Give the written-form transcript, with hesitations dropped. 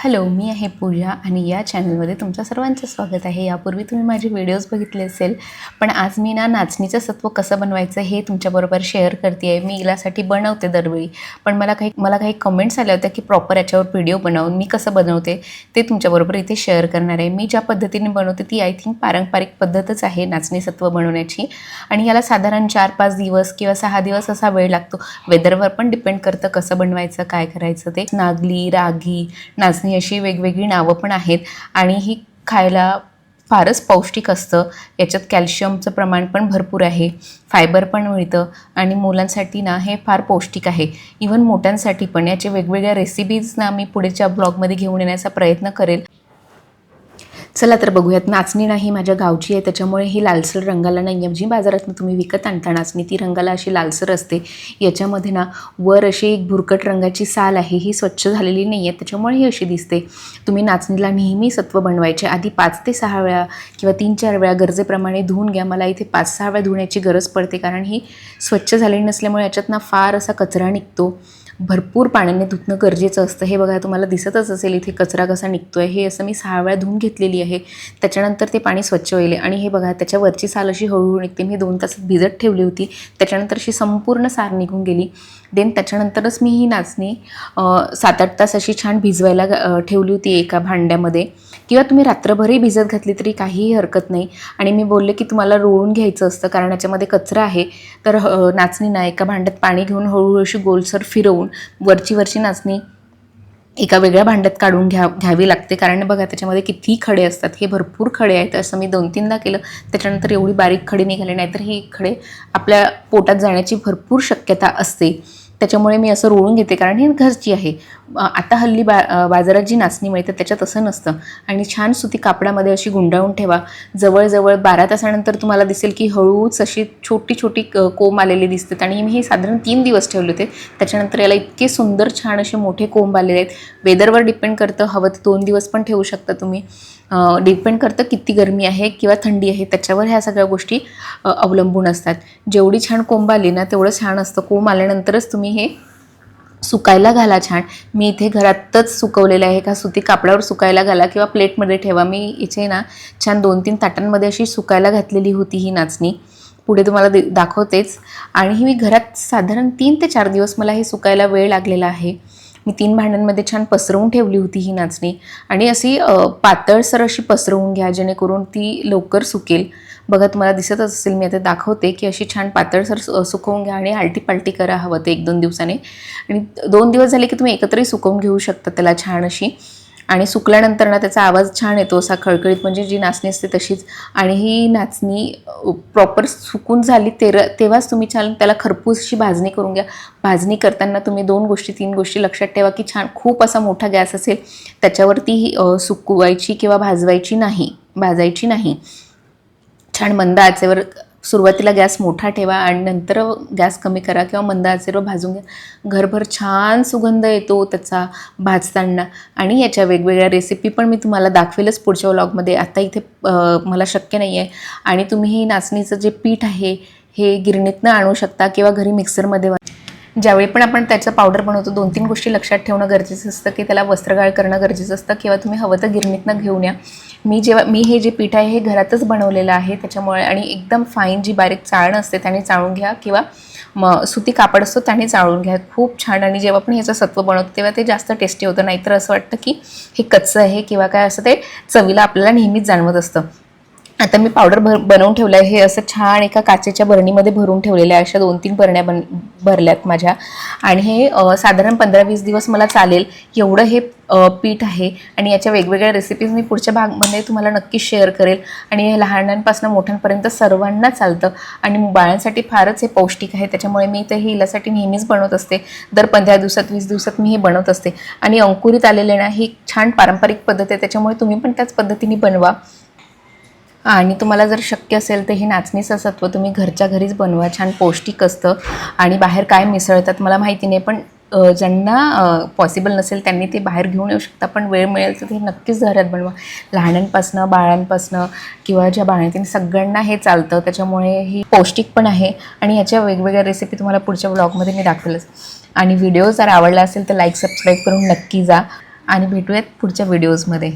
Hello, मी आहे पूजा आणि या चॅनलमध्ये तुमचं सर्वांचं स्वागत आहे। यापूर्वी तुम्ही माझे व्हिडिओज बघितले असेल, पण आज मी नाचणीचं सत्व कसं बनवायचं हे तुमच्याबरोबर शेअर करते आहे। मी यासाठी बनवते दरवेळी, पण मला काही कमेंट्स आल्या होत्या की प्रॉपर याच्यावर व्हिडिओ बनवून मी कसं बनवते ते तुमच्याबरोबर इथे शेअर करणार आहे। मी ज्या पद्धतीने बनवते ती आय थिंक पारंपरिक पद्धतच आहे नाचणी सत्व बनवण्याची, आणि याला साधारण 4-5 दिवस किंवा 6 दिवस असा वेळ लागतो। वेदरवर पण डिपेंड करतं कसं बनवायचं, काय करायचं ते। नागली, रागी, नाचणी अशी वेगवेगळी नावं पण आहेत आणि ही खायला फारच पौष्टिक असतं। याच्यात कॅल्शियमचं प्रमाण पण भरपूर आहे, फायबर पण मिळतं आणि मुलांसाठी ना हे फार पौष्टिक आहे। इवन मोठ्यांसाठी पण। याचे वेगवेगळ्या रेसिपीज ना मी पुढेच्या ब्लॉगमध्ये घेऊन येण्याचा प्रयत्न करेल। चला तर बघूयात। नाचणी नाही माझ्या गावची आहे, त्याच्यामुळे ही लालसर रंगाला नाही आहे। जी बाजारातून तुम्ही विकत आणता नाचणी ती रंगाला अशी लालसर असते। याच्यामध्ये ना वर अशी एक भुरकट रंगाची साल आहे, ही स्वच्छ झालेली नाही आहे, त्याच्यामुळे ही अशी दिसते। तुम्ही नाचणीला नेहमी सत्व बनवायचे आधी 5 ते 6 वेळा किंवा 3-4 वेळा गरजेप्रमाणे धुवून घ्या। मला इथे 5-6 वेळा धुण्याची गरज पडते, कारण ही स्वच्छ झालेली नसल्यामुळे याच्यात ना फार असा कचरा निघतो। भरपूर पाण्याने धुतणं गरजेचं असतं। हे बघा, तुम्हाला दिसतच असेल इथे कचरा कसा निघतोय। हे असं मी 6 वेळा धुवून घेतलेली आहे, त्याच्यानंतर ते पाणी स्वच्छ होईल। आणि हे बघा, त्याच्यावरची साल अशी हळूहळू निघते। मी 2 तासात भिजत ठेवली होती, त्याच्यानंतर अशी संपूर्ण साल निघून गेली। देन त्याच्यानंतरच मी ही नाचणी 7-8 तास अशी छान भिजवायला ठेवली होती एका भांड्यामध्ये, किंवा तुम्ही रात्रभरही भिजत घातली तरी काहीही हरकत नाही। आणि मी बोलले की तुम्हाला रोळून घ्यायचं असतं, कारण याच्यामध्ये कचरा आहे। तर नाचणी ना एका भांड्यात पाणी घेऊन हळूहळू अशी गोलसर फिरवून वरची नाचणी एका वेगळ्या भांड्यात काढून घ्यावी लागते, कारण बघा त्याच्यामध्ये किती खडे असतात। हे भरपूर खडे आहेत, असं मी 2-3दा केलं, त्याच्यानंतर एवढी बारीक खडे निघाले, नाहीतर ही खडे आपल्या पोटात जाण्याची भरपूर शक्यता असते। त्याच्यामुळे मी असं रोळून घेते, कारण ही घरची आहे। आता हल्ली बाजारात जी नाचणी मिळते त्याच्यात असं नसतं। आणि छान सुती कापडामध्ये अशी गुंडाळून ठेवा। जवळजवळ 12 तासानंतर तुम्हाला दिसेल की हळूच अशी छोटी छोटी कोंब आलेली दिसतात। आणि मी हे साधारण 3 दिवस ठेवले होते, त्याच्यानंतर याला इतके सुंदर छान असे मोठे कोंब आलेले आहेत। वेदरवर डिपेंड करतं, हवं तर 2 दिवस पण ठेवू शकता तुम्ही। डिपेंड करतं किती गरमी आहे किंवा थंडी आहे, त्याच्यावर ह्या सगळ्या गोष्टी अवलंबून असतात। जेवढी छान कोंब आली ना तेवढं छान असतं। कोंब आल्यानंतरच तुम्ही हे सुकायला घाला छान। मी इथे घरातच सुकवलेलं आहे, का सुती कापडावर सुकायला घाला किंवा प्लेटमध्ये ठेवा। मी इथे ना छान 2-3 ताटांमध्ये अशी सुकायला घातलेली होती ही नाचणी, पुढे तुम्हाला दाखवतेच। आणि ही मी घरात साधारण 3 ते 4 दिवस मला हे सुकायला वेळ लागलेला आहे। मी 3 भांड्यांमध्ये छान पसरवून ठेवली होती ही नाचणी, आणि अशी पातळसर अशी पसरवून घ्या, जेणेकरून ती लवकर सुकेल। बघा, तुम्हाला दिसतच असेल, मी आता दाखवते की अशी छान पातळसर सुकवून घ्या आणि आलटी-पालटी करा हवं ते 1-2 दिवसाने। आणि 2 दिवस झाले की तुम्ही एकत्रही सुकवून घेऊ शकता त्याला छान अशी। आणि सुकल्यानंतर ना त्याचा आवाज छान येतो असा खळखळीत, म्हणजे जी नाचणी असते तशीच। आणि ही नाचणी प्रॉपर सुकून झाली तेव्हाच तुम्ही छान त्याला खरपूस अशी भाजणी करून घ्या। भाजणी करताना तुम्ही 2-3 गोष्टी लक्षात ठेवा, की छान खूप असा मोठा गॅस असेल त्याच्यावरती सुकवायची किंवा भाजायची नाही। छान मंद आचेवर सुरुवातीला गॅस मोठा ठेवा आणि नंतर गॅस कमी करा किंवा मंद आचेवर भाजून घ्या। घरभर छान सुगंध येतो त्याचा भाजताना। आणि याच्या वेगवेगळ्या रेसिपी पण मी तुम्हाला दाखवेलच पुढच्या व्लॉगमध्ये, आता इथे मला शक्य नाही आहे। आणि तुम्ही ही नाचणीचं जे पीठ आहे हे गिरणीतनं आणू शकता किंवा घरी मिक्सरमध्ये। ज्यावेळी पण आपण त्याचं पावडर बनवतो 2-3 गोष्टी लक्षात ठेवणं गरजेचं असतं, की त्याला वस्त्रगाळ करणं गरजेचं असतं, किंवा तुम्ही हवं तर गिरणीतनं घेऊन या। मी हे जे पीठ आहे हे घरातच बनवलेलं आहे, त्याच्यामुळे। आणि एकदम फाईन जी बारीक चाळण असते त्याने चाळून घ्या, किंवा सुती कापड असतो त्याने चाळून घ्या, खूप छान। आणि जेव्हा पण ह्याचं सत्व बनवतो तेव्हा ते जास्त टेस्टी होतं, नाहीतर असं वाटतं की हे कच्चं आहे किंवा काय, असं ते चवीला आपल्याला नेहमीच जाणवत असतं। आता मी पावडर बनवून ठेवलं आहे, हे असं छान एका काचेच्या बरणीमध्ये भरून ठेवलेलं आहे। अशा 2-3 बरण्या भरल्यात माझ्या, आणि हे साधारण 15-20 दिवस मला चालेल एवढं हे पीठ आहे। आणि याच्या वेगवेगळ्या रेसिपीज मी पुढच्या भागामध्ये तुम्हाला नक्की शेअर करेल। आणि हे लहानांपासून मोठ्यांपर्यंत सर्वांना चालतं, आणि बाळांसाठी फारच हे पौष्टिक आहे, त्याच्यामुळे मी ते हिलासाठी नेहमीच बनवत असते। दर 15 दिवसात 20 दिवसात मी हे बनवत असते। आणि अंकुरित आलेले ना ही छान पारंपरिक पद्धत आहे, त्याच्यामुळे तुम्ही पण त्याच पद्धतीने बनवा। आणि तुम्हाला जर शक्य असेल तर हे नाचणीचं सत्व तुम्ही घरच्या घरीच बनवा, छान पौष्टिक असतं। आणि बाहेर काय मिसळतात मला माहिती नाही, पण ज्यांना पॉसिबल नसेल त्यांनी ते बाहेर घेऊन येऊ शकता, पण वेळ मिळेल तर ते नक्कीच घरात बनवा। लहानांपासनं बाळांपासनं किंवा ज्या बाळंतीण सगळ्यांना हे चालतं, त्याच्यामुळे ही पौष्टिक पण आहे। आणि याच्या वेगवेगळ्या रेसिपी तुम्हाला पुढच्या व्लॉगमध्ये मी दाखवेलच। आणि व्हिडिओ जर आवडला असेल तर लाईक सबस्क्राईब करून नक्की जा। आणि भेटूयात पुढच्या व्हिडिओजमध्ये.